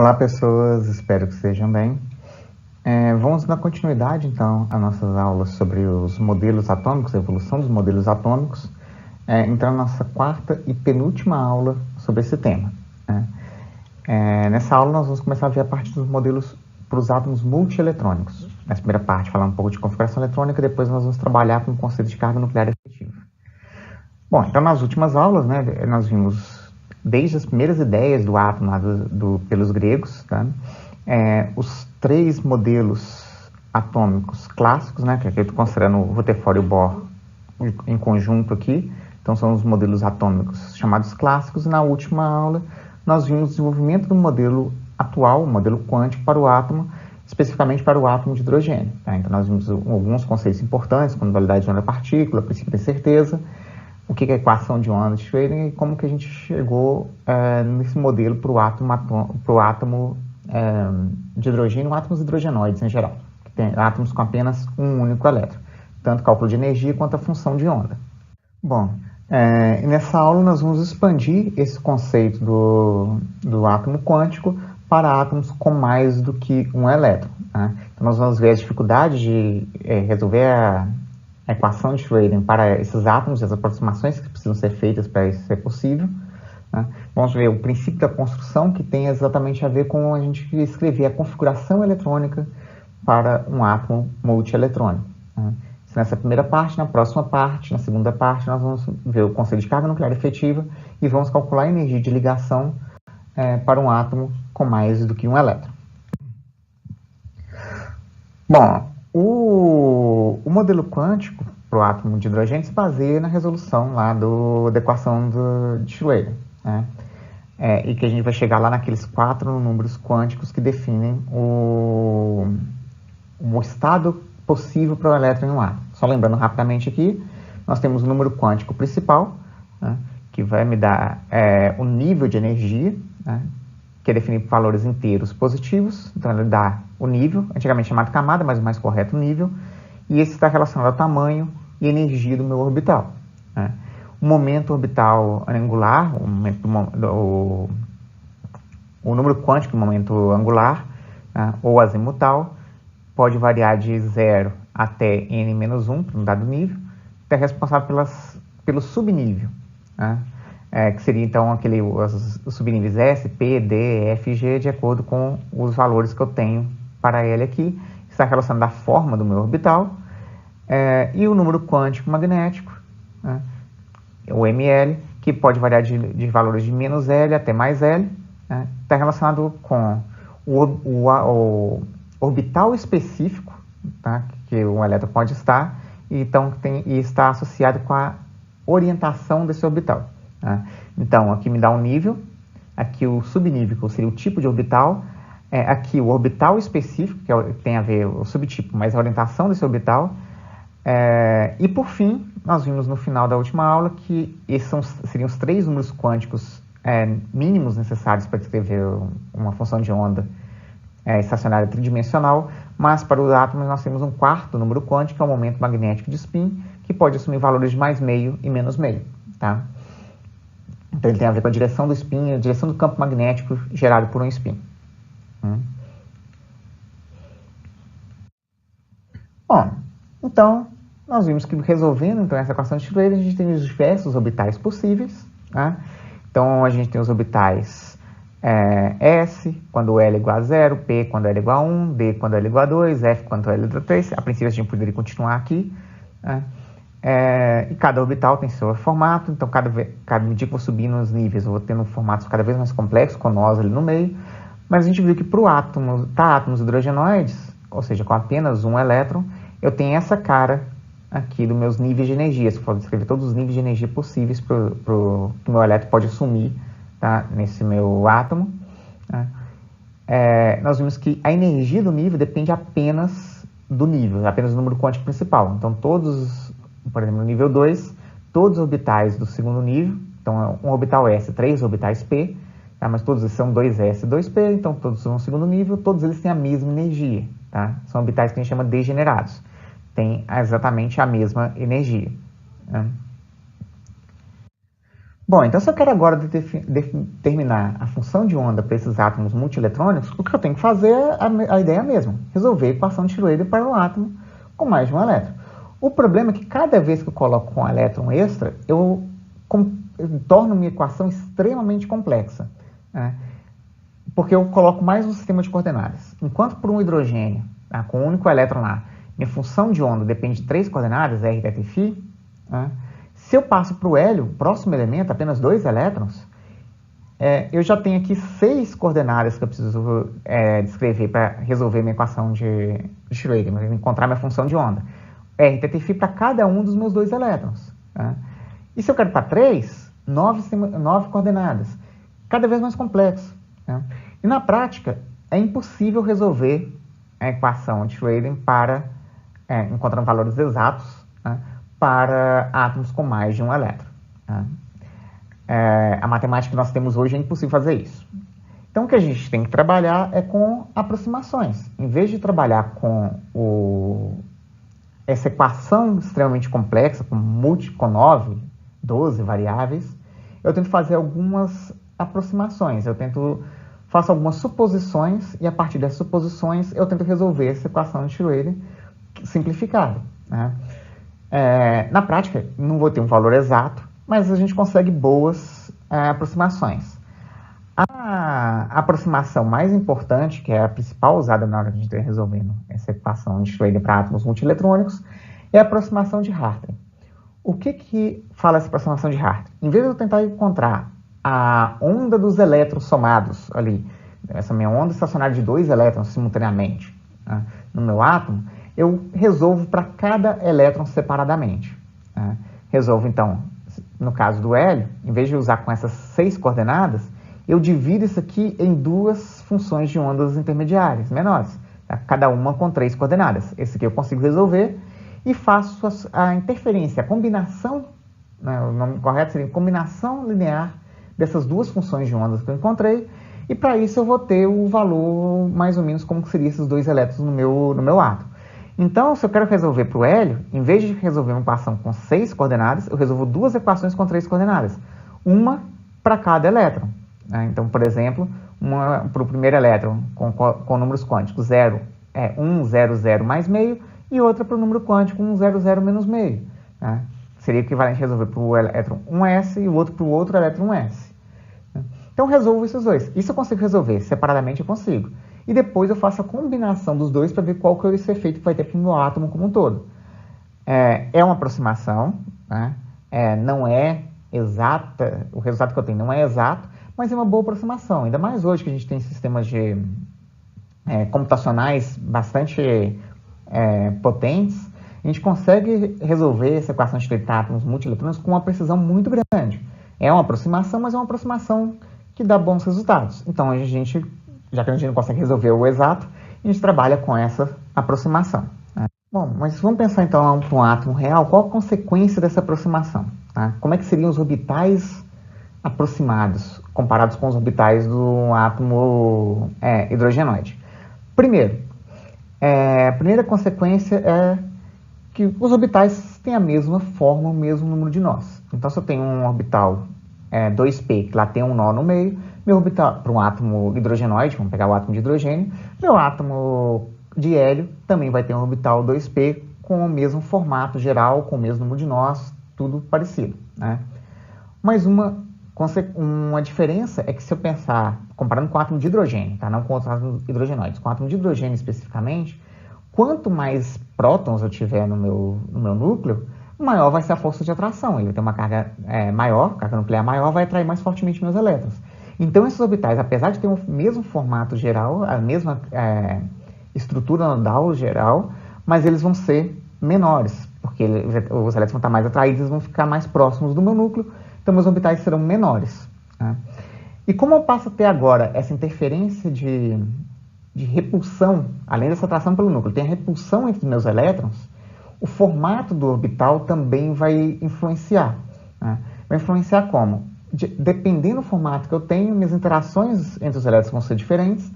Olá, pessoas, espero que estejam bem. Vamos dar continuidade, então, às nossas aulas sobre os modelos atômicos, a evolução dos modelos atômicos, então, na nossa quarta e penúltima aula sobre esse tema. Nessa aula, nós vamos começar a ver a parte dos modelos para os átomos multieletrônicos. Nessa primeira parte, falando um pouco de configuração eletrônica, depois nós vamos trabalhar com o conceito de carga nuclear efetiva. Bom, então, nas últimas aulas, nós vimos desde as primeiras ideias do átomo pelos gregos, tá? Os três modelos atômicos clássicos, que aqui eu estou considerando o Rutherford e o Bohr em conjunto aqui, então são os modelos atômicos chamados clássicos, e na última aula nós vimos o desenvolvimento do modelo atual, o modelo quântico para o átomo, especificamente para o átomo de hidrogênio. Tá? Então nós vimos alguns conceitos importantes, como dualidade de onda-partícula, princípio da incerteza, o que é a equação de onda de Schrödinger e como que a gente chegou nesse modelo para o átomo de hidrogênio, átomos hidrogenoides em geral, que tem átomos com apenas um único elétron, tanto cálculo de energia quanto a função de onda. Bom, nessa aula nós vamos expandir esse conceito do átomo quântico para átomos com mais do que um elétron. Tá? Então nós vamos ver as dificuldades de resolver a equação de Schrödinger para esses átomos, as aproximações que precisam ser feitas para isso ser possível. Né? Vamos ver o princípio da construção, que tem exatamente a ver com a gente escrever a configuração eletrônica para um átomo multieletrônico. Né? Nessa primeira parte, na próxima parte, na segunda parte, nós vamos ver o conceito de carga nuclear efetiva e vamos calcular a energia de ligação para um átomo com mais do que um elétron. Bom, o modelo quântico para o átomo de hidrogênio se baseia na resolução lá da equação de Schrödinger, né? E que a gente vai chegar lá naqueles 4 números quânticos que definem o estado possível para o elétron em um átomo. Só lembrando rapidamente aqui, nós temos o número quântico principal, né, que vai me dar o nível de energia, né, que é definido por valores inteiros positivos, então ele dá o nível, antigamente chamado camada, mas o mais correto nível, e esse está relacionado ao tamanho e energia do meu orbital. Né? O momento orbital angular, o número quântico do momento angular, né, ou azimutal, pode variar de 0 até n-1, para um dado nível, que é responsável pelo subnível, né? Que seria então os subníveis S, P, D, F e G, de acordo com os valores que eu tenho para ele aqui, está relacionado à forma do meu orbital, e o número quântico magnético, né, o ml, que pode variar de valores de menos L até mais L, né, está relacionado com o orbital específico, tá, que um elétron pode estar, e está associado com a orientação desse orbital. Tá? Então, aqui me dá um nível, aqui o subnível, que seria o tipo de orbital, aqui o orbital específico, que tem a ver o subtipo, mas a orientação desse orbital, e por fim, nós vimos no final da última aula que esses seriam os 3 números quânticos mínimos necessários para descrever uma função de onda estacionária tridimensional, mas para os átomos nós temos um 4º número quântico, que é o momento magnético de spin, que pode assumir valores de mais meio e menos meio. Tá? Então ele tem a ver com a direção do spin, a direção do campo magnético gerado por um spin. Bom, então nós vimos que resolvendo então, essa equação de Schrödinger, a gente tem os diversos orbitais possíveis. Né? Então a gente tem os orbitais S, quando L é igual a 0, P quando L é igual a 1, D quando L é igual a 2, F quando L é igual a 3. A princípio a gente poderia continuar aqui. Né? E cada orbital tem seu formato, então cada medida que eu vou subindo os níveis, eu vou tendo formatos cada vez mais complexos, com nós ali no meio. Mas a gente viu que para átomos hidrogenoides, ou seja, com apenas um elétron, eu tenho essa cara aqui dos meus níveis de energia. Você pode descrever todos os níveis de energia possíveis que o meu elétron pode assumir, tá, nesse meu átomo. Tá? Nós vimos que a energia do nível depende apenas do nível, apenas do número quântico principal. Então, por exemplo, no nível 2, todos os orbitais do segundo nível, então um orbital S, 3 orbitais P, tá? Mas todos eles são 2S e 2P, então todos são no segundo nível, todos eles têm a mesma energia. Tá? São orbitais que a gente chama de degenerados, têm exatamente a mesma energia. Né? Bom, então se eu quero agora determinar a função de onda para esses átomos multieletrônicos, o que eu tenho que fazer é a ideia mesma, resolver a equação de Schroeder para um átomo com mais de um elétron. O problema é que cada vez que eu coloco um elétron extra, eu torno minha equação extremamente complexa, né? Porque eu coloco mais um sistema de coordenadas. Enquanto por um hidrogênio, tá, com um único elétron lá, minha função de onda depende de 3 coordenadas, R, θ e φ, né? Se eu passo para o hélio, próximo elemento, apenas 2 elétrons, eu já tenho aqui 6 coordenadas que eu preciso descrever para resolver minha equação de Schroeder, encontrar minha função de onda. R, θ e φ para cada um dos meus 2 elétrons. Tá? E se eu quero para 3, 9 coordenadas. Cada vez mais complexo. Tá? E na prática, é impossível resolver a equação de Schroeder para, encontrando valores exatos, tá? Para átomos com mais de um elétron. Tá? A matemática que nós temos hoje é impossível fazer isso. Então, o que a gente tem que trabalhar é com aproximações. Em vez de trabalhar com essa equação extremamente complexa, com 9, 12 variáveis, eu tento fazer algumas aproximações. Faço algumas suposições e, a partir dessas suposições, eu tento resolver essa equação de Schroeder simplificada. Né? Na prática, não vou ter um valor exato, mas a gente consegue boas aproximações. A aproximação mais importante, que é a principal usada na hora de a gente resolvendo essa equação de Schroeder para átomos multieletrônicos, é a aproximação de Hartree. O que fala essa aproximação de Hartree? Em vez de eu tentar encontrar a onda dos elétrons somados ali, essa minha onda estacionária de 2 elétrons simultaneamente, né, no meu átomo, eu resolvo para cada elétron separadamente. Né? Resolvo, então, no caso do hélio, em vez de usar com essas 6 coordenadas, eu divido isso aqui em 2 funções de ondas intermediárias, menores, tá? Cada uma com 3 coordenadas. Esse aqui eu consigo resolver e faço a interferência, a combinação, né, o nome correto seria combinação linear dessas 2 funções de ondas que eu encontrei, e para isso eu vou ter o valor mais ou menos como seria esses 2 elétrons no meu átomo. Então, se eu quero resolver para o hélio, em vez de resolver uma equação com 6 coordenadas, eu resolvo 2 equações com 3 coordenadas, uma para cada elétron. Né? Então, por exemplo, uma para o primeiro elétron com números quânticos 0 é 1, 0, 0 mais meio, e outra para o número quântico 1, 0, 0 menos meio. Né? Seria equivalente a resolver para o elétron 1s e o outro para o outro elétron 1s. Então, resolvo esses dois. Isso eu consigo resolver. Separadamente eu consigo. E depois eu faço a combinação dos dois para ver qual que é esse efeito que vai ter para o meu átomo como um todo. É uma aproximação, né? Não é exata, o resultado que eu tenho não é exato, mas é uma boa aproximação. Ainda mais hoje que a gente tem sistemas computacionais bastante potentes, a gente consegue resolver essa equação de átomos multieletrônicos com uma precisão muito grande. É uma aproximação, mas é uma aproximação que dá bons resultados. Então, já que a gente não consegue resolver o exato, a gente trabalha com essa aproximação. Né? Bom, mas vamos pensar então para um átomo real, qual a consequência dessa aproximação? Tá? Como é que seriam os orbitais aproximados, comparados com os orbitais do átomo hidrogenoide? Primeiro, a primeira consequência é que os orbitais têm a mesma forma, o mesmo número de nós. Então, se eu tenho um orbital 2p, que lá tem um nó no meio, meu orbital, para um átomo hidrogenoide, vamos pegar o átomo de hidrogênio, meu átomo de hélio também vai ter um orbital 2p com o mesmo formato geral, com o mesmo número de nós, tudo parecido. Né? Mas uma diferença é que se eu pensar, comparando com o átomo de hidrogênio, tá? Não com outros átomos hidrogenoides, com o átomo de hidrogênio especificamente, quanto mais prótons eu tiver no meu núcleo, maior vai ser a força de atração. Ele vai ter uma carga maior, carga nuclear maior, vai atrair mais fortemente meus elétrons. Então, esses orbitais, apesar de ter o mesmo formato geral, a mesma estrutura nodal geral, mas eles vão ser menores, porque os elétrons vão estar mais atraídos, eles vão ficar mais próximos do meu núcleo, então meus orbitais serão menores. Né? E como eu passo a ter agora essa interferência de repulsão, além dessa atração pelo núcleo, tem a repulsão entre meus elétrons, o formato do orbital também vai influenciar. Né? Vai influenciar como? Dependendo do formato que eu tenho, minhas interações entre os elétrons vão ser diferentes,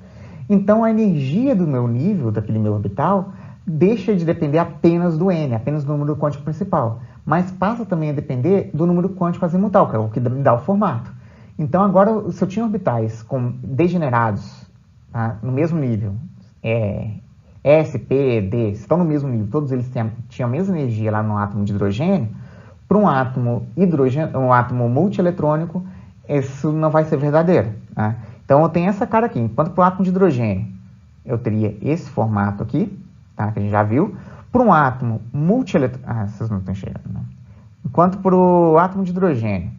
então a energia do meu nível, daquele meu orbital, deixa de depender apenas do N, apenas do número quântico principal, mas passa também a depender do número quântico azimutal, que é o que me dá o formato. Então, agora, se eu tinha orbitais degenerados, tá, no mesmo nível, S, P, D, estão no mesmo nível, todos eles tinham a mesma energia lá no átomo de hidrogênio, para um átomo multieletrônico, isso não vai ser verdadeiro. Tá? Então, eu tenho essa cara aqui. Enquanto para o átomo de hidrogênio, eu teria esse formato aqui, tá? Que a gente já viu. Para um átomo multieletrônico... vocês não estão enxergando, não. Enquanto para o átomo de hidrogênio,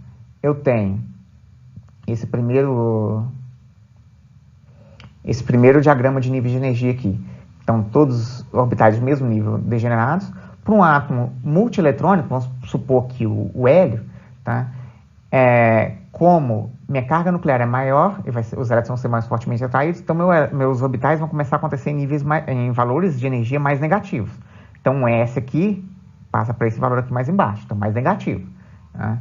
eu tenho esse primeiro diagrama de níveis de energia aqui. Então, todos orbitais do mesmo nível degenerados. Para um átomo multieletrônico, vamos supor que o hélio, tá? Como minha carga nuclear é maior, os elétrons vão ser mais fortemente atraídos, então meus orbitais vão começar a acontecer em valores de energia mais negativos. Então, o S aqui passa para esse valor aqui mais embaixo, então mais negativo. Tá?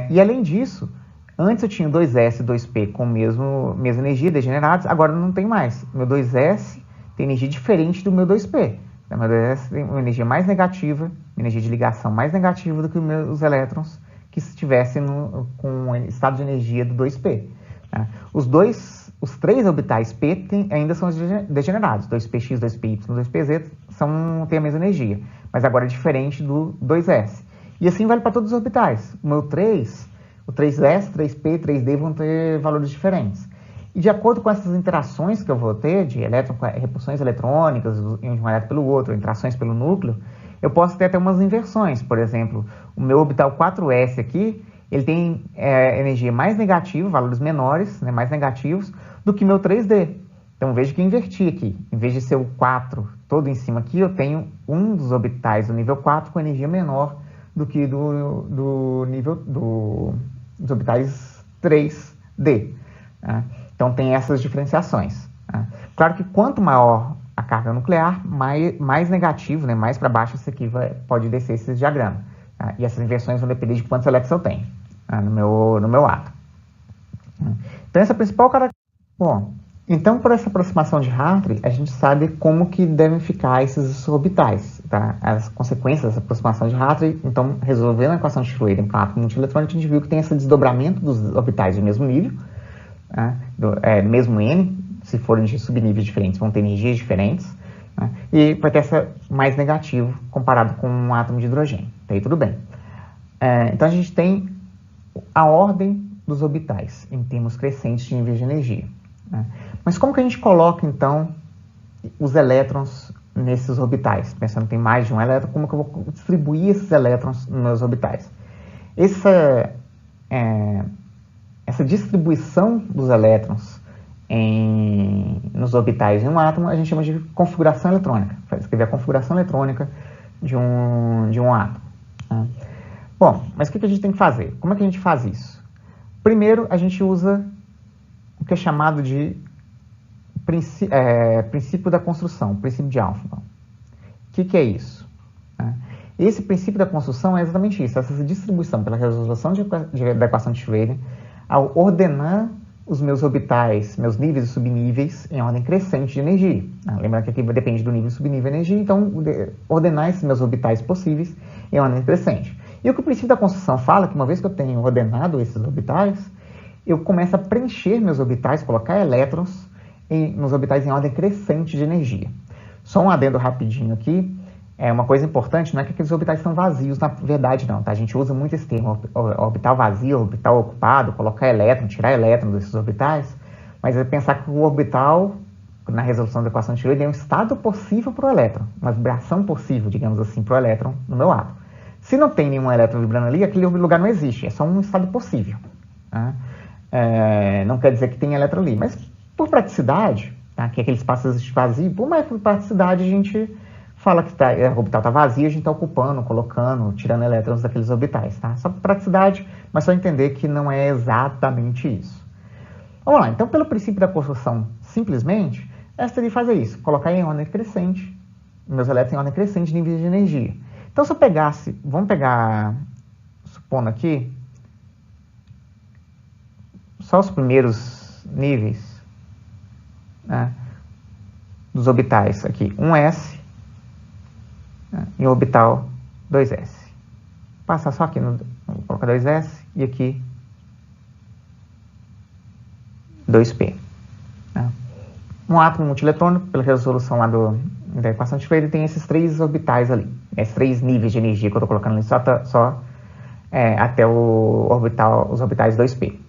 E além disso, antes eu tinha 2S e 2P com mesma energia, degenerados, agora não tem mais. Meu 2S tem energia diferente do meu 2P. Então, meu 2S tem uma energia mais negativa, uma energia de ligação mais negativa do que os meus elétrons que estivessem com estado de energia do 2P. Tá? Os 3 orbitais P ainda são degenerados. 2px, 2py, 2pz têm a mesma energia, mas agora é diferente do 2s. E assim vale para todos os orbitais. O 3S, 3p, 3d vão ter valores diferentes. E de acordo com essas interações que eu vou ter, de repulsões eletrônicas, de um elétron pelo outro, interações pelo núcleo, eu posso ter até umas inversões. Por exemplo, o meu orbital 4s aqui, ele tem energia mais negativa, valores menores, né, mais negativos, do que meu 3D. Então, veja que inverti aqui. Em vez de ser o 4 todo em cima aqui, eu tenho um dos orbitais do nível 4 com energia menor do que do nível dos orbitais 3D. Tá? Então, tem essas diferenciações. Tá? Claro que quanto maior a carga nuclear, mais negativo, né, mais para baixo, isso aqui pode descer esse diagrama. Tá? E essas inversões vão depender de quantos elétrons eu tenho, tá? no meu átomo. Então, essa é a principal característica. Bom, então, por essa aproximação de Hartree, a gente sabe como que devem ficar esses orbitais, tá? As consequências dessa aproximação de Hartree. Então, resolvendo a equação de Schroeder para um átomo multieletrônico, a gente viu que tem esse desdobramento dos orbitais do mesmo nível, tá? Mesmo N, se forem de subníveis diferentes, vão ter energias diferentes, tá? E vai ter essa mais negativo comparado com um átomo de hidrogênio. Tá aí tudo bem. Então, a gente tem a ordem dos orbitais em termos crescentes de níveis de energia. Né? Mas como que a gente coloca, então, os elétrons nesses orbitais? Pensando que tem mais de um elétron, como que eu vou distribuir esses elétrons nos meus orbitais? Essa distribuição dos elétrons nos orbitais em um átomo, a gente chama de configuração eletrônica. Vai escrever a configuração eletrônica de um átomo. Né? Bom, mas o que a gente tem que fazer? Como é que a gente faz isso? Primeiro, a gente usa o que é chamado de princípio da construção, princípio de Aufbau. O que é isso? Esse princípio da construção é exatamente isso, essa distribuição pela resolução da equação de Schroeder, ao ordenar os meus orbitais, meus níveis e subníveis em ordem crescente de energia. Lembrando que aqui depende do nível e subnível de energia, então ordenar esses meus orbitais possíveis em ordem crescente. E o que o princípio da construção fala, que uma vez que eu tenho ordenado esses orbitais, eu começo a preencher meus orbitais, colocar elétrons nos orbitais em ordem crescente de energia. Só um adendo rapidinho aqui, uma coisa importante, não é que aqueles orbitais estão vazios, na verdade não, tá? A gente usa muito esse termo, orbital vazio, orbital ocupado, colocar elétron, tirar elétrons desses orbitais, mas é pensar que o orbital, na resolução da equação de Schroeder, é um estado possível para o elétron, uma vibração possível, digamos assim, para o elétron no meu átomo. Se não tem nenhum elétron vibrando ali, aquele lugar não existe, é só um estado possível. Tá? Não quer dizer que tem elétron ali, mas por praticidade, tá? Que aquele espaço existe vazio, por mais praticidade a gente fala que o orbital está vazio, a gente está ocupando, colocando, tirando elétrons daqueles orbitais. Tá? Só por praticidade, mas só entender que não é exatamente isso. Vamos lá, então pelo princípio da construção, simplesmente, essa seria fazer isso, colocar em ordem crescente, meus elétrons em ordem crescente de níveis de energia. Então se eu pegasse, vamos pegar, supondo aqui, só os primeiros níveis, né, dos orbitais aqui, 1s, né, e o orbital 2s. passar só aqui, vou colocar 2s e aqui 2p. Né? Um átomo multieletrônico, pela resolução lá da equação de Schroeder, tem esses 3 orbitais ali, esses 3 níveis de energia que eu estou colocando ali só até os orbitais 2p.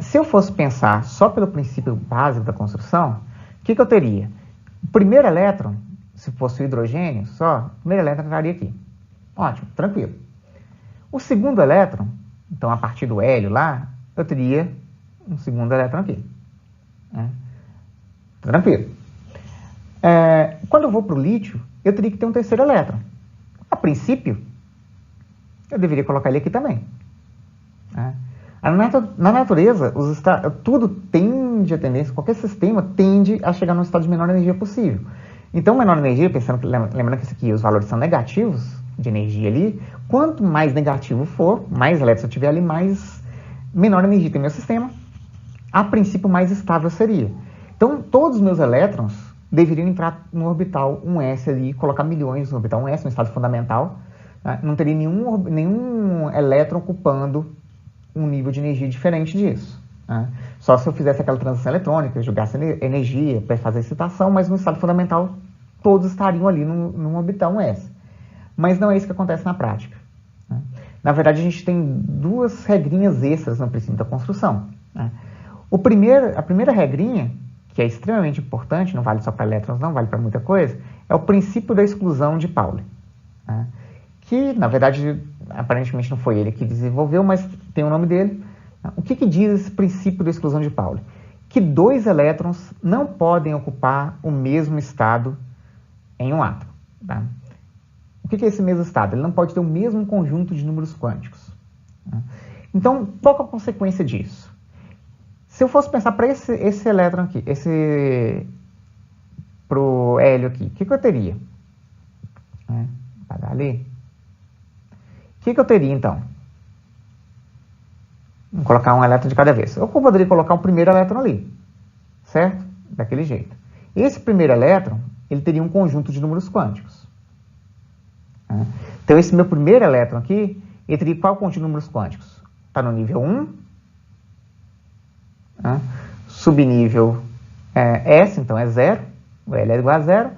Se eu fosse pensar só pelo princípio básico da construção, o que eu teria? O primeiro elétron, se fosse o hidrogênio só, o primeiro elétron estaria aqui. Ótimo, tranquilo. O segundo elétron, então a partir do hélio lá, eu teria um segundo elétron aqui. Tranquilo. Quando eu vou para o lítio, eu teria que ter um terceiro elétron. A princípio, eu deveria colocar ele aqui também. Na natureza, tudo tende a tendência, qualquer sistema tende a chegar num estado de menor energia possível. Então, menor energia, lembrando que isso aqui, os valores são negativos de energia ali, quanto mais negativo for, mais elétrons eu tiver ali, menor energia tem meu sistema, a princípio mais estável seria. Então, todos os meus elétrons deveriam entrar no orbital 1s ali, colocar milhões no orbital 1s, no estado fundamental, né? Não teria nenhum elétron ocupando um nível de energia diferente disso. Né? Só se eu fizesse aquela transição eletrônica, jogasse energia para fazer excitação, mas no estado fundamental todos estariam ali num orbital 1s. Mas não é isso que acontece na prática. Né? Na verdade, a gente tem 2 regrinhas extras no princípio da construção. Né? A primeira regrinha, que é extremamente importante, não vale só para elétrons, não vale para muita coisa, é o princípio da exclusão de Pauli. Né? Que, na verdade, aparentemente não foi ele que desenvolveu, mas tem o nome dele. O que diz esse princípio da exclusão de Pauli? Que 2 elétrons não podem ocupar o mesmo estado em um átomo. Tá? O que é esse mesmo estado? Ele não pode ter o mesmo conjunto de números quânticos. Tá? Então, qual é a consequência disso? Se eu fosse pensar para esse elétron aqui, para o hélio aqui, o que eu teria? Vai dar ali. O que eu teria, então? Vou colocar um elétron de cada vez. Eu poderia colocar um primeiro elétron ali, certo? Daquele jeito. Esse primeiro elétron, ele teria um conjunto de números quânticos. Então, esse meu primeiro elétron aqui, ele teria qual conjunto de números quânticos? Está no nível 1, subnível S, então é 0, o L é igual a 0,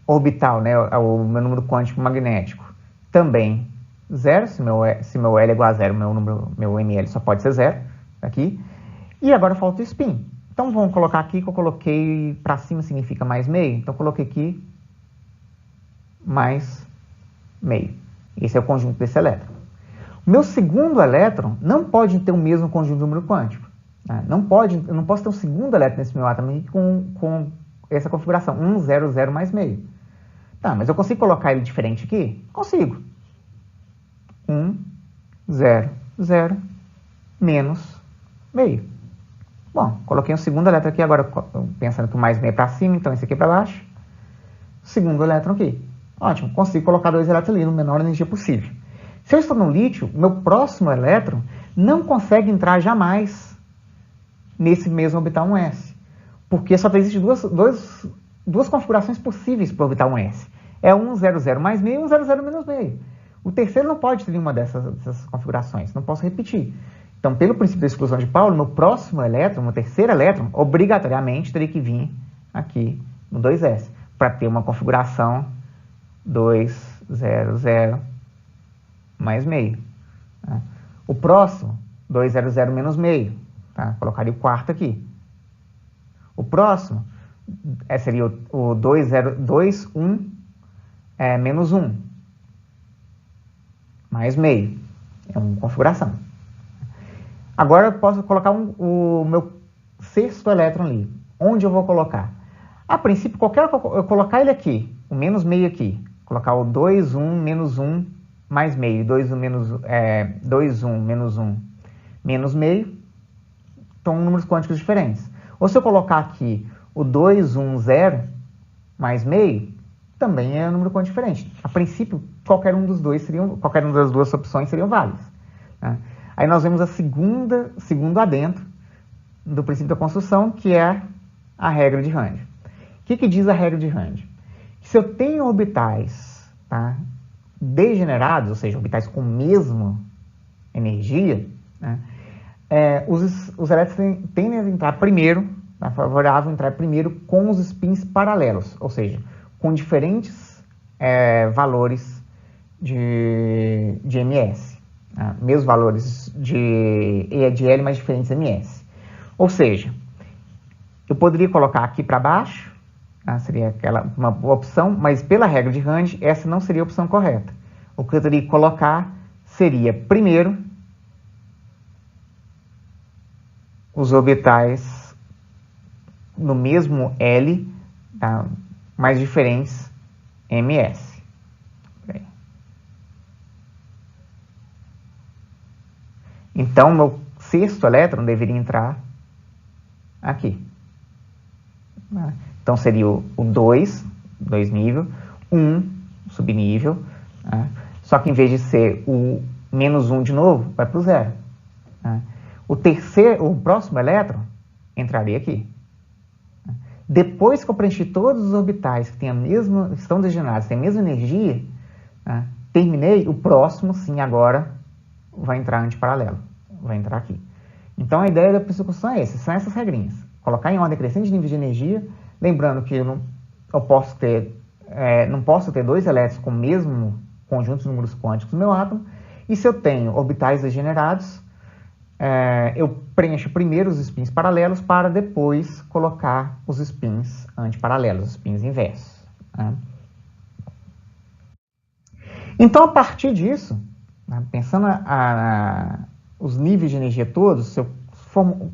orbital, né, o meu número quântico magnético, também 0, se meu L é igual a 0, meu ML só pode ser 0, aqui. E agora falta o spin. Então, vamos colocar aqui que eu coloquei para cima significa mais meio. Então, eu coloquei aqui mais meio. Esse é o conjunto desse elétron. O meu segundo elétron não pode ter o mesmo conjunto de número quântico. Né? Eu não posso ter um segundo elétron nesse meu átomo aqui com essa configuração, 1, 0, 0 mais meio. Tá, mas eu consigo colocar ele diferente aqui? Consigo. 1, 0, 0, menos meio. Bom, coloquei um segundo elétron aqui, agora pensando que o mais meio é para cima, então esse aqui é para baixo. Segundo elétron aqui. Ótimo, consigo colocar 2 elétrons ali no menor energia possível. Se eu estou no lítio, meu próximo elétron não consegue entrar jamais nesse mesmo orbital 1s. Porque só existem duas configurações possíveis para o orbital 1s. É 1, 0, 0 mais meio e 1, 0, 0 menos meio. O terceiro não pode ter nenhuma dessas configurações. Não posso repetir. Então, pelo princípio da exclusão de Pauli, meu próximo elétron, meu terceiro elétron, obrigatoriamente teria que vir aqui no 2s, para ter uma configuração 2, 0, 0 mais meio. Tá? O próximo, 2, 0, 0 menos meio. Tá? Colocaria o quarto aqui. O próximo seria o 2, 0, 2, 1, menos 1. Mais meio. É uma configuração. Agora eu posso colocar o meu sexto elétron ali. Onde eu vou colocar? A princípio, eu colocar ele aqui, o menos meio aqui. Colocar o 2, 1, menos 1, mais meio. 2, 1, menos 1, menos meio. São números quânticos diferentes. Ou se eu colocar aqui o 2, 1, 0, mais meio, também é um número quântico diferente. A princípio, qualquer uma das duas opções seriam válidas. Né? Aí nós vemos segundo adendo do princípio da construção, que é a regra de Rand. O que diz a regra de Rand? Se eu tenho orbitais tá, degenerados, ou seja, orbitais com mesma energia, né, os elétrons tendem a entrar primeiro, tá, favorável a entrar primeiro com os spins paralelos, ou seja, com diferentes valores de ms, tá, mesmos valores de L, mas diferentes ms. Ou seja, eu poderia colocar aqui para baixo, tá, seria uma opção, mas pela regra de Rand, essa não seria a opção correta. O que eu teria que colocar seria, primeiro, os orbitais no mesmo L, tá, mas diferentes ms. Então, meu sexto elétron deveria entrar aqui. Então, seria o 2 nível, 1 subnível, né? Só que em vez de ser o menos 1 de novo, vai para o 0. Né? O próximo elétron entraria aqui. Depois que eu preenchi todos os orbitais que estão degenerados, têm a mesma energia, né? Terminei, o próximo, sim, agora vai entrar antiparalelo, vai entrar aqui. Então, a ideia da persecução é essa, são essas regrinhas. Colocar em ordem crescente de nível de energia, lembrando que eu não posso ter dois elétrons com o mesmo conjunto de números quânticos no meu átomo, e se eu tenho orbitais degenerados, eu preencho primeiro os spins paralelos para depois colocar os spins antiparalelos, os spins inversos. Né? Então, a partir disso, né, pensando os níveis de energia todos, se eu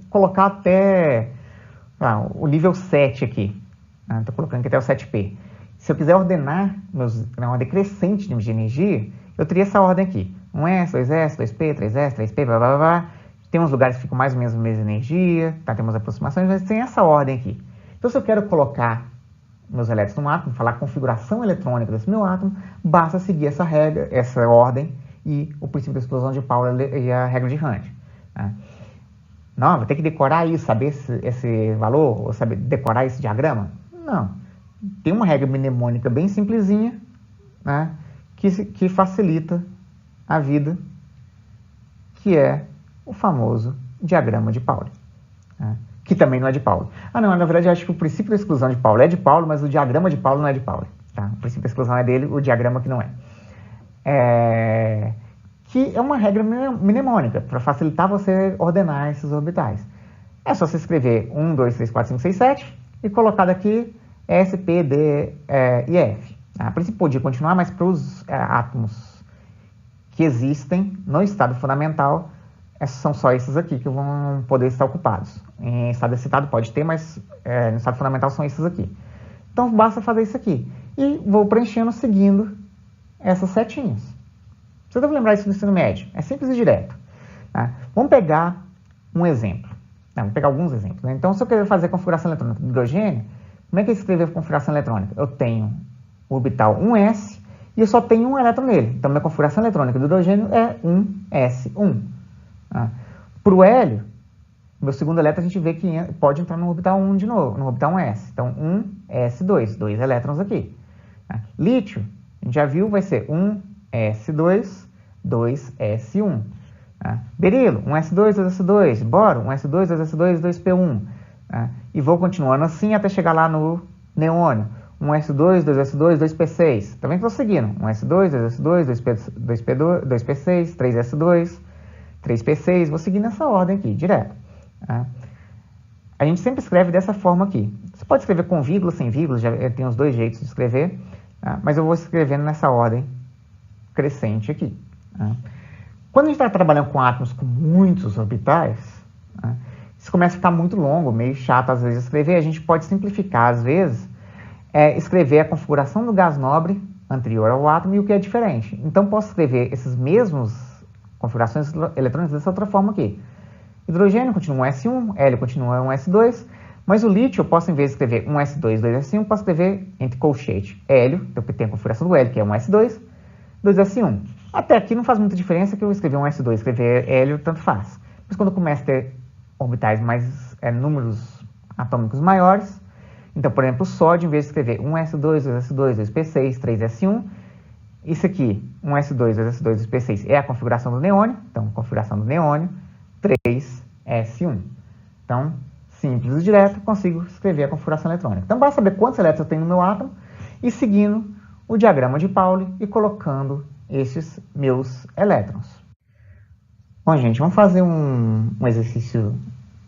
colocar até o nível 7 aqui, estou colocando aqui até o 7P. Se eu quiser ordenar na ordem crescente de nível de energia, eu teria essa ordem aqui. 1S, 2S, 2P, 3S, 3P, blá, blá, blá. Tem uns lugares que ficam mais ou menos a mesma energia, tá? Tem umas aproximações, mas tem essa ordem aqui. Então, se eu quero colocar meus elétrons no átomo, falar a configuração eletrônica desse meu átomo, basta seguir essa regra, essa ordem e o princípio da explosão de Pauli e a regra de Rand. Tá? Não, vou ter que decorar isso, saber esse valor, ou saber decorar esse diagrama? Não. Tem uma regra mnemônica bem simplesinha, né, que facilita a vida, que é o famoso diagrama de Pauli. Né, que também não é de Pauli. Não, na verdade, eu acho que o princípio da exclusão de Pauli é de Pauli, mas o diagrama de Pauli não é de Pauli. Tá? O princípio da exclusão é dele, o diagrama que não é. Que é uma regra mnemônica, para facilitar você ordenar esses orbitais. É só você escrever 1, 2, 3, 4, 5, 6, 7 e colocar daqui S, P, D e F. A princípio podia continuar, mas para os átomos que existem no estado fundamental, são só esses aqui que vão poder estar ocupados. Em estado excitado pode ter, mas no estado fundamental são esses aqui. Então basta fazer isso aqui. E vou preenchendo seguindo essas setinhas. Você deve lembrar isso do ensino médio. É simples e direto. Tá? Vamos pegar um exemplo. Vamos pegar alguns exemplos. Né? Então, se eu querer fazer a configuração eletrônica do hidrogênio, como é que eu escrevo a configuração eletrônica? Eu tenho o orbital 1s e eu só tenho um elétron nele. Então, minha configuração eletrônica do hidrogênio é 1s1. Tá? Para o hélio, meu segundo elétron a gente vê que pode entrar no orbital 1 de novo, no orbital 1s. Então, 1s2, 2 elétrons aqui. Tá? Lítio, a gente já viu, vai ser 1s2, 2s1. Tá? Berilo, 1s2, 2s2. Boro, 1s2, 2s2, 2p1. Tá? E vou continuando assim até chegar lá no neônio. 1s2, 2s2, 2p6. Também estou seguindo. 1s2, 2s2, 2p6, 3s2, 3p6. Vou seguir nessa ordem aqui, direto. Tá? A gente sempre escreve dessa forma aqui. Você pode escrever com vírgula, sem vírgula, já tem os dois jeitos de escrever. Tá? Mas eu vou escrevendo nessa ordem crescente aqui. Tá? Quando a gente está trabalhando com átomos com muitos orbitais, tá? Isso começa a ficar muito longo, meio chato às vezes escrever. A gente pode simplificar às vezes, escrever a configuração do gás nobre anterior ao átomo e o que é diferente. Então posso escrever esses mesmos configurações eletrônicas dessa outra forma aqui. Hidrogênio continua um S1, hélio continua um S2, mas o lítio eu posso, em vez de escrever um S2, 2S1, posso escrever entre colchete hélio, então tem a configuração do hélio, que é um S2, 2S1. Até aqui não faz muita diferença que eu escrever um S2, escrever hélio, tanto faz. Mas quando eu começo a ter orbitais mais, números atômicos maiores, então, por exemplo, o sódio, em vez de escrever 1s2, 2s2, 2p6, 3s1, Isso aqui, 1s2, 2s2, 2p6, é a configuração do neônio. Então, configuração do neônio, 3s1. Então, simples e direto, consigo escrever a configuração eletrônica. Então, basta saber quantos elétrons eu tenho no meu átomo e seguindo o diagrama de Pauli e colocando esses meus elétrons. Bom, gente, vamos fazer um exercício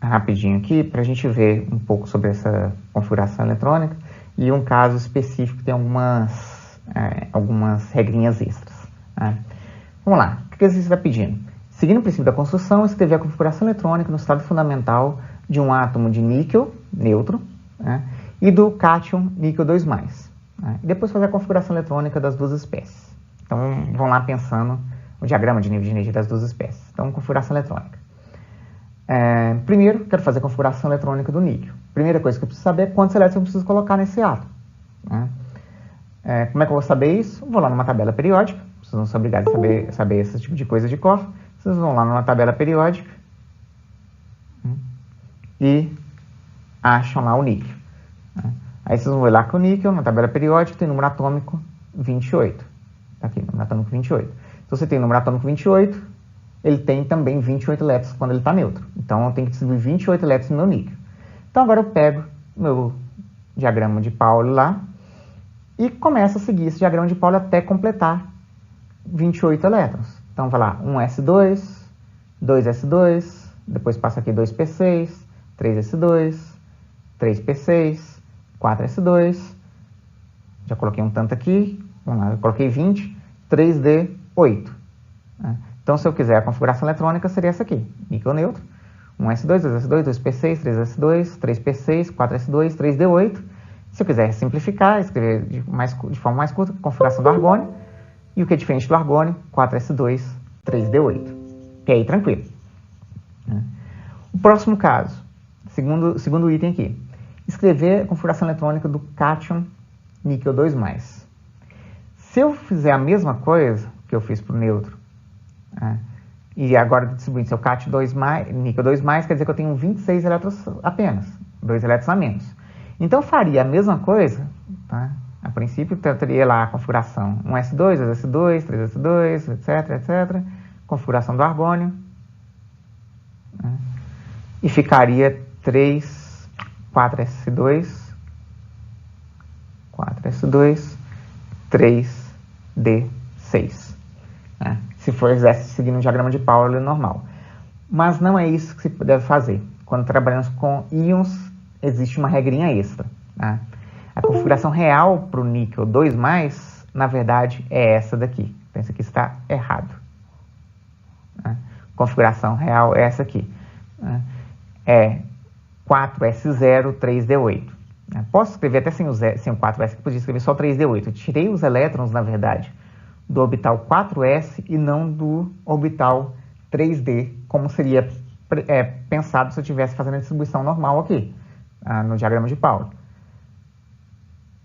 rapidinho aqui para a gente ver um pouco sobre essa configuração eletrônica e um caso específico que tem algumas regrinhas extras. Né? Vamos lá, o que exercício vai pedindo? Seguindo o princípio da construção, escrever a configuração eletrônica no estado fundamental de um átomo de níquel neutro, né? E do cátion níquel 2+. Né? E depois fazer a configuração eletrônica das duas espécies. Então, vamos lá pensando o diagrama de nível de energia das duas espécies. Então, configuração eletrônica. Primeiro, quero fazer a configuração eletrônica do níquel. Primeira coisa que eu preciso saber é quantos elétrons eu preciso colocar nesse átomo. Né? Como é que eu vou saber isso? Vou lá numa tabela periódica. Vocês não são obrigados a saber esse tipo de coisa de cor. Vocês vão lá numa tabela periódica e acham lá o níquel. Né? Aí vocês vão ver lá que o níquel, na tabela periódica, tem número atômico 28. Tá aqui, número atômico 28. Se você tem número atômico 28, ele tem também 28 elétrons quando ele está neutro. Então, eu tenho que distribuir 28 elétrons no meu níquel. Então, agora eu pego meu diagrama de Pauli lá e começo a seguir esse diagrama de Pauli até completar 28 elétrons. Então, vai lá, 1s2, 2s2, depois passa aqui 2p6, 3s2, 3p6, 4s2, já coloquei um tanto aqui, vamos lá, eu coloquei 20, 3d8. Né? Então, se eu quiser a configuração eletrônica, seria essa aqui, níquel neutro, 1s2, 2s2, 2p6, 3s2, 3p6, 4s2, 3d8. Se eu quiser simplificar, escrever de forma mais curta, configuração do argônio, e o que é diferente do argônio, 4s2, 3d8. E aí, tranquilo. O próximo caso, segundo item aqui, escrever a configuração eletrônica do cátion níquel 2+. Se eu fizer a mesma coisa que eu fiz para o neutro, e agora distribuindo seu cátion níquel 2+, quer dizer que eu tenho 26 elétrons apenas, 2 elétrons a menos. Então, eu faria a mesma coisa, tá? A princípio, eu teria lá a configuração 1s2, 2s2, 3s2, etc, etc. Configuração do argônio. Né? E ficaria 4s2, 3d6. Né? Se for seguindo o diagrama de Pauli normal. Mas não é isso que se deve fazer. Quando trabalhamos com íons, existe uma regrinha extra. Né? A configuração real para o níquel 2+, na verdade, é essa daqui. Então, isso aqui está errado. Né? Configuração real é essa aqui. Né? É 4s0, 3d8. Né? Posso escrever até sem o 4s, que podia escrever só 3d8. Eu tirei os elétrons, na verdade, do orbital 4s e não do orbital 3d, como seria pensado se eu estivesse fazendo a distribuição normal aqui, no diagrama de Pauli.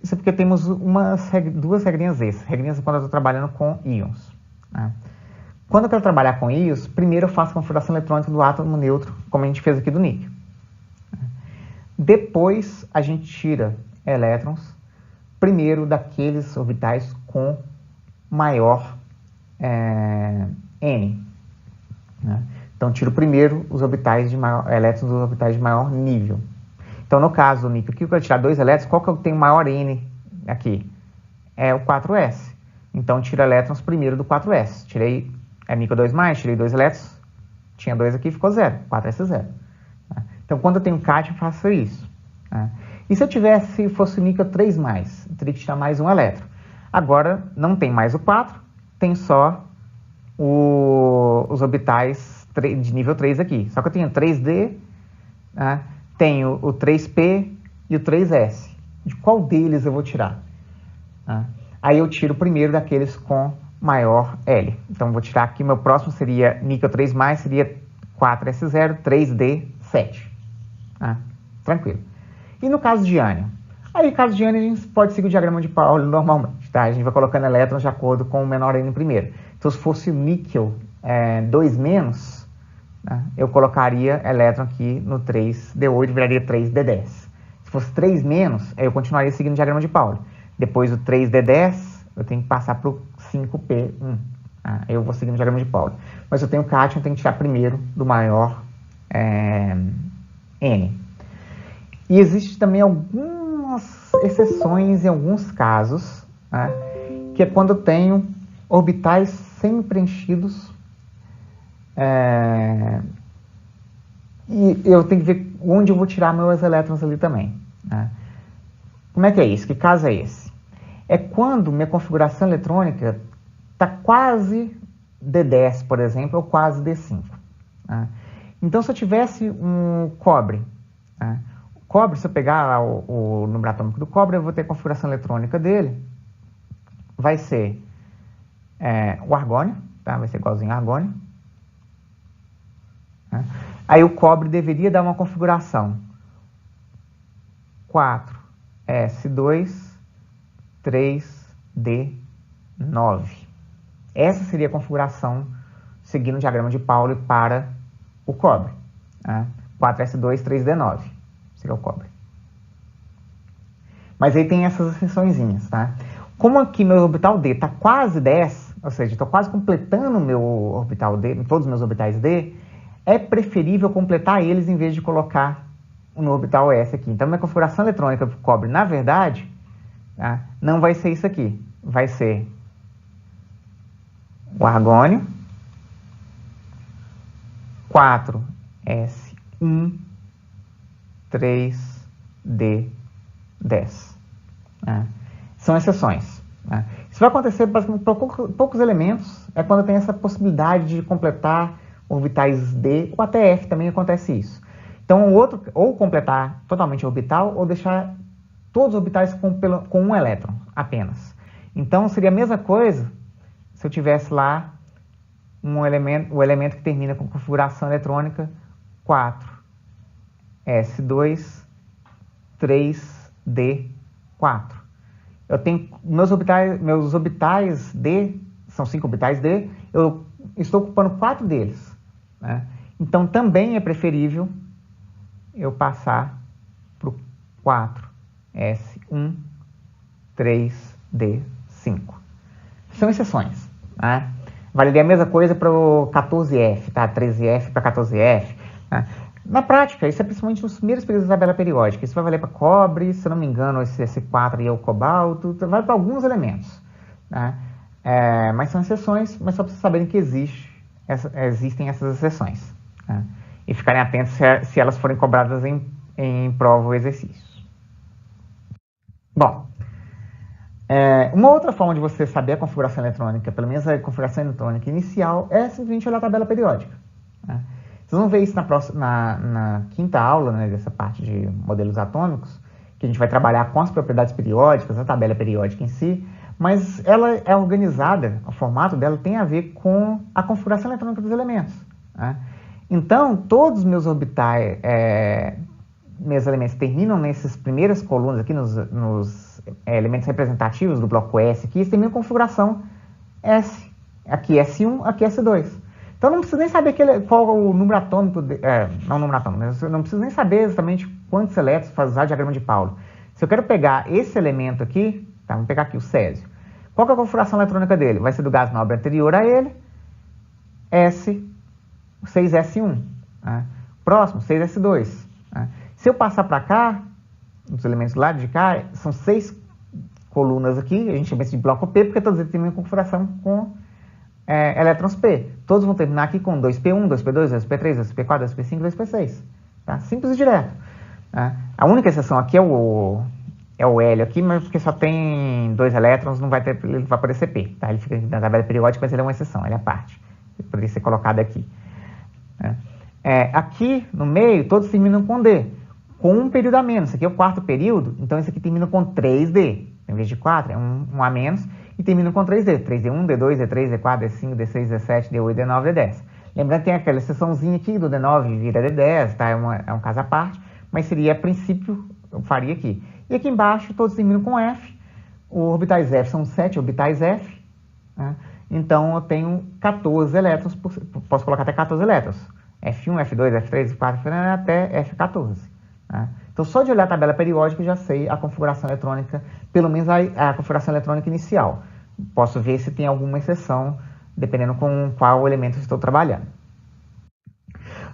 Isso é porque temos duas regrinhas extras. Regrinhas quando eu estou trabalhando com íons. Né? Quando eu quero trabalhar com íons, primeiro eu faço a configuração eletrônica do átomo neutro, como a gente fez aqui do níquel. Depois, a gente tira elétrons, primeiro daqueles orbitais com maior N. Né? Então, tiro primeiro os orbitais elétrons dos orbitais de maior nível. Então, no caso do níquel, aqui eu quero tirar 2 elétrons, qual que eu tenho maior N aqui? É o 4s. Então, tiro elétrons primeiro do 4s. Tirei níquel 2+, tirei 2 elétrons, tinha 2 aqui, ficou 0, 4s0. Então, quando eu tenho cátion, eu faço isso. E se eu fosse o níquel 3+, eu teria que tirar mais um elétron. Agora, não tem mais o 4, tem só os orbitais de nível 3 aqui. Só que eu tenho 3D, tenho o 3p e o 3s. De qual deles eu vou tirar? Aí eu tiro primeiro daqueles com maior L. Então, vou tirar aqui, meu próximo seria níquel 3+, seria 4s0, 3d7. Tranquilo. E no caso de ânion? Aí, no caso de ânion, a gente pode seguir o diagrama de Pauli normalmente. Tá? A gente vai colocando elétrons de acordo com o menor N primeiro. Então, se fosse o níquel 2-, eu colocaria elétron aqui no 3d8 e viraria 3d10. Se fosse 3-, eu continuaria seguindo o diagrama de Pauli. Depois o 3d10 eu tenho que passar para o 5p1. Eu vou seguir no diagrama de Pauli. Mas eu tenho cátion, eu tenho que tirar primeiro do maior N. E existe também algumas exceções em alguns casos, né, que é quando eu tenho orbitais semi-preenchidos, e eu tenho que ver onde eu vou tirar meus elétrons ali também. Né? Como é que é isso? Que caso é esse? É quando minha configuração eletrônica está quase D10, por exemplo, ou quase D5. Né? Então, se eu tivesse um cobre, né? O cobre, se eu pegar lá o número atômico do cobre, eu vou ter a configuração eletrônica dele, vai ser o argônio, tá? Vai ser igualzinho a argônio. Né? Aí o cobre deveria dar uma configuração 4s2, 3d9. Essa seria a configuração seguindo o diagrama de Pauli para o cobre. Né? 4s2, 3d9 seria o cobre. Mas aí tem essas extensõezinhas, tá? Como aqui meu orbital D está quase 10, ou seja, estou quase completando o meu orbital D, todos os meus orbitais D, é preferível completar eles em vez de colocar no orbital S aqui. Então, minha configuração eletrônica do cobre, na verdade, tá, não vai ser isso aqui. Vai ser o argônio, 4s1, 3d10. Né? São exceções. Né? Isso vai acontecer basicamente para poucos elementos, é quando tem essa possibilidade de completar orbitais D, ou até F também acontece isso. Então, o outro, ou completar totalmente o orbital, ou deixar todos os orbitais com um elétron apenas. Então, seria a mesma coisa se eu tivesse lá o elemento que termina com configuração eletrônica 4s2, 3d4. Eu tenho meus orbitais D, são 5 orbitais D, eu estou ocupando 4 deles. Né? Então, também é preferível eu passar para o 4s1, 3d5. São exceções. Né? Valeria a mesma coisa para o 14F, tá? 13F para 14F. Né? Na prática, isso é principalmente nos primeiros períodos da tabela periódica. Isso vai valer para cobre, se eu não me engano, esse S4 aí é o cobalto, vai para alguns elementos. Né? Mas são exceções, mas só para vocês saberem que existem essas exceções. Né? E ficarem atentos se elas forem cobradas em prova ou exercícios. Bom, uma outra forma de você saber a configuração eletrônica, pelo menos a configuração eletrônica inicial, é simplesmente olhar a tabela periódica. Né? Vocês vão ver isso na quinta aula, né, dessa parte de modelos atômicos, que a gente vai trabalhar com as propriedades periódicas, a tabela periódica em si, mas ela é organizada, o formato dela tem a ver com a configuração eletrônica dos elementos. Né? Então, todos os meus orbitais, meus elementos terminam nessas primeiras colunas aqui, nos elementos representativos do bloco S aqui, eles terminam com configuração S. Aqui S1, aqui S2. Então, não precisa nem saber qual o número atômico, não o número atômico, mas eu não preciso nem saber exatamente quantos elétrons para usar o diagrama de Pauli. Se eu quero pegar esse elemento aqui, tá, vamos pegar aqui o césio. Qual que é a configuração eletrônica dele? Vai ser do gás nobre anterior a ele, 6s1. Né? Próximo, 6s2. Né? Se eu passar para cá, os elementos do lado de cá, são 6 colunas aqui, a gente chama isso de bloco P, porque todos eles têm uma configuração com elétrons P. Todos vão terminar aqui com 2p1, 2p2, 2p3, 2p4, 2p5, 2p6. Tá? Simples e direto. Tá? A única exceção aqui é o hélio aqui, mas porque só tem 2 elétrons, ele vai poder ser P. Tá? Ele fica na tabela periódica, mas ele é uma exceção, ele é a parte. Ele poderia ser colocado aqui. Né? Aqui no meio, todos terminam com D, com um período a menos. Esse aqui é o quarto período, então esse aqui termina com 3D. Em vez de 4, é um a menos, e termina com 3D. 3D1, D2, D3, D4, D5, D6, D7, D8, D9, D10. Lembrando que tem aquela exceçãozinha aqui do D9 vira D10, tá? É um caso à parte, mas seria, a princípio, eu faria aqui. E aqui embaixo, todos terminam com F. Os orbitais F são 7 orbitais F. Né? Então, eu tenho 14 elétrons, posso colocar até 14 elétrons. F1, F2, F3, F4, até F14. Né? Então, só de olhar a tabela periódica, eu já sei a configuração eletrônica, pelo menos a configuração eletrônica inicial. posso ver se tem alguma exceção, dependendo com qual elemento eu estou trabalhando.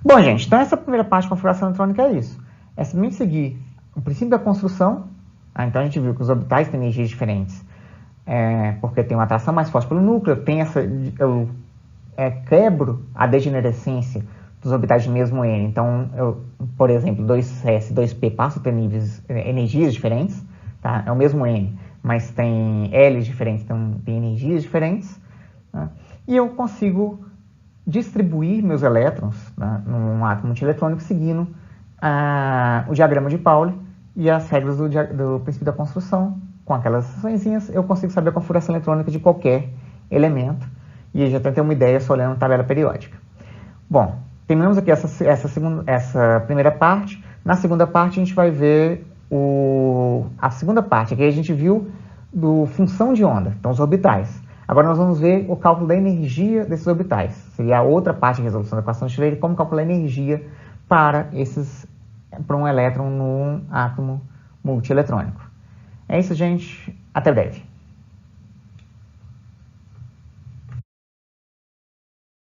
Bom, gente, então essa primeira parte de configuração eletrônica é isso. É simplesmente seguir o princípio da construção. Então a gente viu que os orbitais têm energias diferentes, porque tem uma atração mais forte pelo núcleo, eu quebro a degenerescência dos orbitais de mesmo N. Então, por exemplo, 2s e 2p passam a ter energias diferentes, tá? É o mesmo N, mas tem L's diferentes, então tem energias diferentes, né? E eu consigo distribuir meus elétrons, né, num átomo multieletrônico seguindo o diagrama de Pauli e as regras do princípio da construção. Com aquelas seçõezinhas, eu consigo saber a configuração eletrônica de qualquer elemento, e já tem uma ideia só olhando a tabela periódica. Bom, terminamos aqui essa primeira parte. Na segunda parte, a gente vai ver a segunda parte. Aqui a gente viu função de onda, então os orbitais. Agora nós vamos ver o cálculo da energia desses orbitais. Seria a outra parte de resolução da equação de Schreier, como calcular a energia para um elétron num átomo multieletrônico. É isso, gente. Até breve.